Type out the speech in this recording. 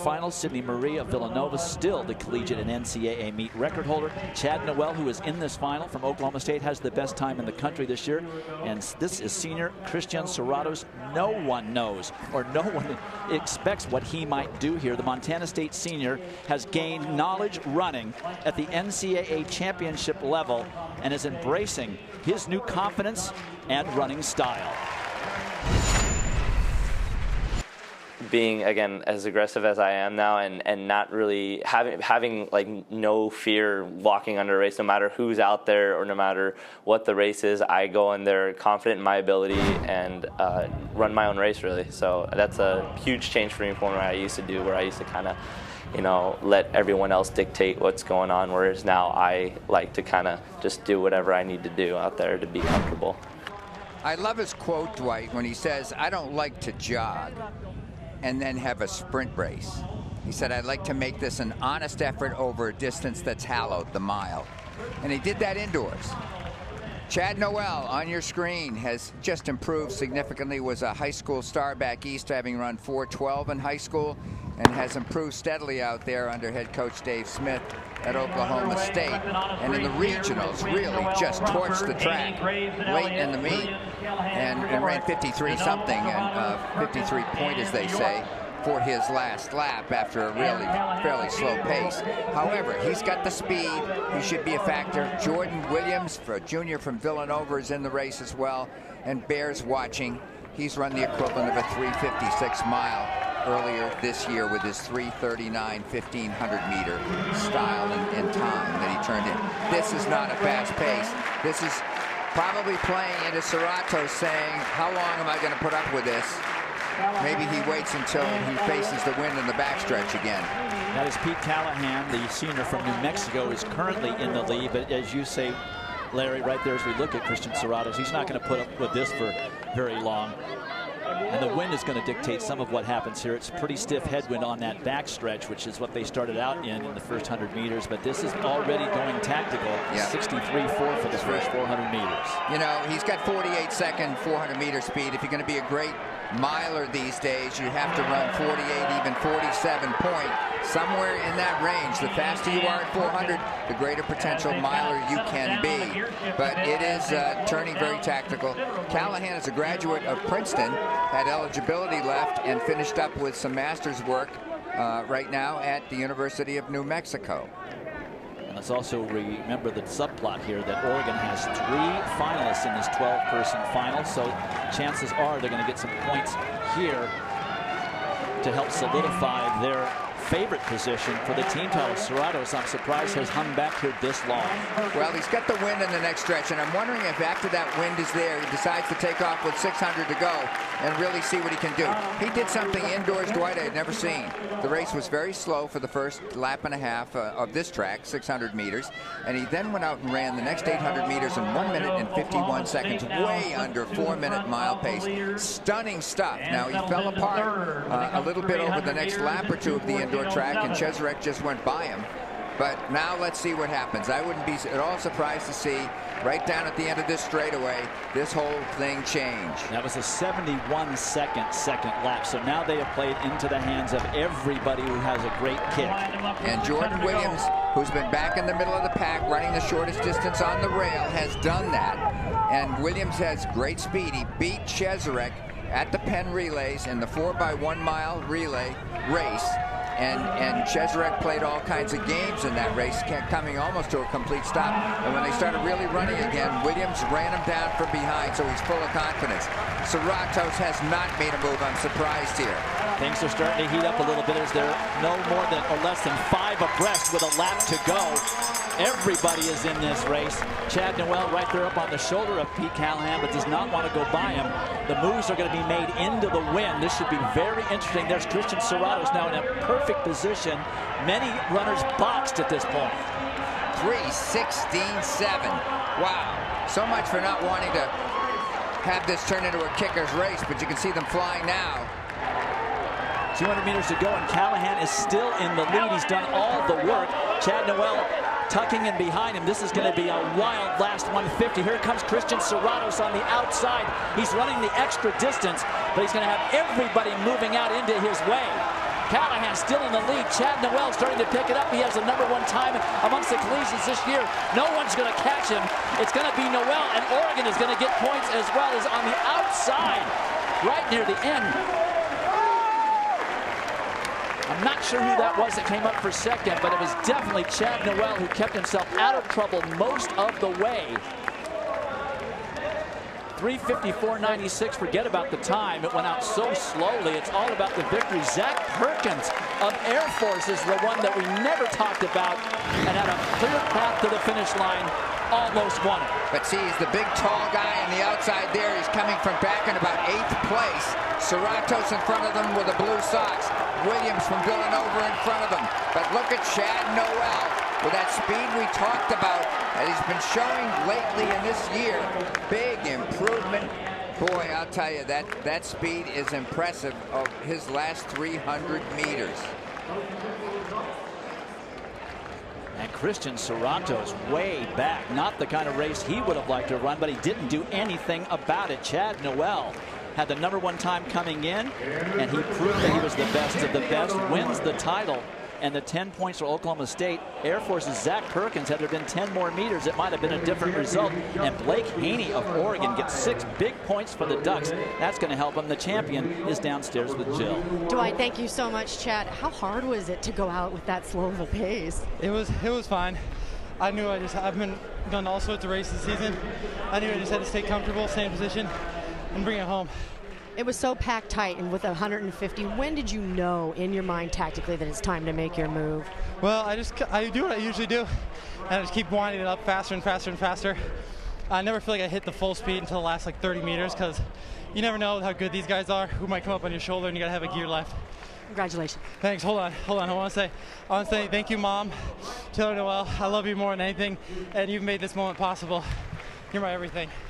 quarterfinals. Sydney Marie of Villanova, still the collegiate and NCAA meet record holder. Chad Noelle, who is in this final from Oklahoma State, has the best time in the country this year. And this is senior Christian Serratos. No one knows, or no one expects what he might do here. The Montana State senior has gained knowledge running at the NCAA championship level and is embracing his new confidence and running style. Being, again, as aggressive as I am now, and not really having like no fear walking under a race, no matter who's out there or no matter what the race is, I go in there confident in my ability and run my own race, really. So that's a huge change for me from what I used to do, where I used to kind of, you know, let everyone else dictate what's going on, whereas now I like to kind of just do whatever I need to do out there to be comfortable. I love his quote, Dwight, when he says, "I don't like to jog and then have a sprint race." He said, "I'd like to make this an honest effort over a distance that's hallowed, the mile." And he did that indoors. Chad Noelle on your screen has just improved significantly, was a high school star back east, having run 4:12 in high school, and has improved steadily out there under head coach Dave Smith at Oklahoma State. And in the regionals, really just torched the track late in the meet and ran 53 something, and 53 point, as they say, for his last lap after a really fairly slow pace. However, he's got the speed. He should be a factor. Jordan Williams, for a junior from Villanova, is in the race as well, and Bears watching. He's run the equivalent of a 3:56 mile earlier this year with his 3:39 1500-meter style and time that he turned in. This is not a fast pace. This is probably playing into Serratos, saying, how long am I going to put up with this? Maybe he waits until he faces the wind in the backstretch again. That is Pete Callahan, the senior from New Mexico, is currently in the lead. But as you say, Larry, right there as we look at Christian Serratos, he's not going to put up with this for very long. And the wind is going to dictate some of what happens here. It's a pretty stiff headwind on that backstretch, which is what they started out in the first 100 meters. But this is already going tactical. Yeah. 63.4 for the first 400 meters. You know, he's got 48-second 400-meter speed. If you're going to be a great miler these days, you have to run 48, even 47 point. Somewhere in that range. The faster you are at 400, the greater potential miler you can be. But it is turning very tactical. Callahan is a graduate of Princeton, had eligibility left, and finished up with some master's work right now at the University of New Mexico. And let's also remember the subplot here that Oregon has 3 finalists in this 12-person final, so chances are they're going to get some points here to help solidify their favorite position for the team title. Serratos, I'm surprised, has hung back here this long. Well, he's got the wind in the next stretch, and I'm wondering if after that wind is there, he decides to take off with 600 to go and really see what he can do. He did something indoors, Dwight, I had never seen. The race was very slow for the first lap and a half of this track, 600 meters, and he then went out and ran the next 800 meters in 1 minute and 51 seconds, way under 4-minute mile pace. Stunning stuff. Now, he fell apart a little bit over the next lap or two of the indoor track, and Cheserek just went by him. But now let's see what happens. I wouldn't be at all surprised to see right down at the end of this straightaway this whole thing change. That was a 71-second lap, so now they have played into the hands of everybody who has a great kick. And Jordan Williams, who's been back in the middle of the pack running the shortest distance on the rail, has done that. And Williams has great speed. He beat Cheserek at the Penn Relays in the 4x1 mile relay race. And Cheserek played all kinds of games in that race, coming almost to a complete stop. And when they started really running again, Williams ran him down from behind, so he's full of confidence. Serratos has not made a move. I'm surprised here. Things are starting to heat up a little bit as they're no more than or less than 5 abreast with a lap to go. Everybody is in this race. Chad Noelle right there up on the shoulder of Pete Callahan, but does not want to go by him. The moves are going to be made into the wind. This should be very interesting. There's Christian Serratos now in a perfect position. Many runners boxed at this point. 3:16.7. Wow. So much for not wanting to have this turn into a kicker's race, but you can see them flying now. 200 meters to go, and Callahan is still in the lead. He's done all the work. Chad Noelle tucking in behind him. This is going to be a wild last 150. Here comes Christian Serratos on the outside. He's running the extra distance, but he's going to have everybody moving out into his way. Callahan still in the lead. Chad Noelle starting to pick it up. He has the #1 time amongst the collegians this year. No one's going to catch him. It's going to be Noelle, and Oregon is going to get points as well as on the outside, right near the end. I'm not sure who that was that came up for second, but it was definitely Chad Noelle who kept himself out of trouble most of the way. 3:54.96, forget about the time. It went out so slowly. It's all about the victory. Zach Perkins of Air Force is the one that we never talked about and had a clear path to the finish line. Almost won it. But see, he's the big, tall guy on the outside there. He's coming from back in about 8th place. Serratos in front of them with the blue socks. Williams from Villanova in front of them. But look at Chad Noelle with that speed we talked about that he's been showing lately in this year. Big improvement. Boy, I'll tell you, that speed is impressive of his last 300 meters. And Christian Serratos way back. Not the kind of race he would have liked to run, but he didn't do anything about it. Chad Noelle had the #1 time coming in, and he proved that he was the best of the best, wins the title. And the 10 points for Oklahoma State. Air Force's Zach Perkins, had there been 10 more meters, it might have been a different result. And Blake Haney of Oregon gets 6 big points for the Ducks. That's going to help him. The champion is downstairs with Jill. Dwight, thank you so much, Chad. How hard was it to go out with that slow of a pace? It was fine. I knew I've been done all sorts of races this season. I knew I just had to stay comfortable, stay in position, and bring it home. It was so packed tight, and with 150, when did you know in your mind tactically that it's time to make your move? Well, I do what I usually do, and I just keep winding it up faster and faster and faster. I never feel like I hit the full speed until the last like 30 meters, because you never know how good these guys are, who might come up on your shoulder, and you gotta have a gear left. Congratulations. Thanks. Hold on. I want to say thank you, Mom, Taylor Noelle. I love you more than anything, and you've made this moment possible. You're my everything.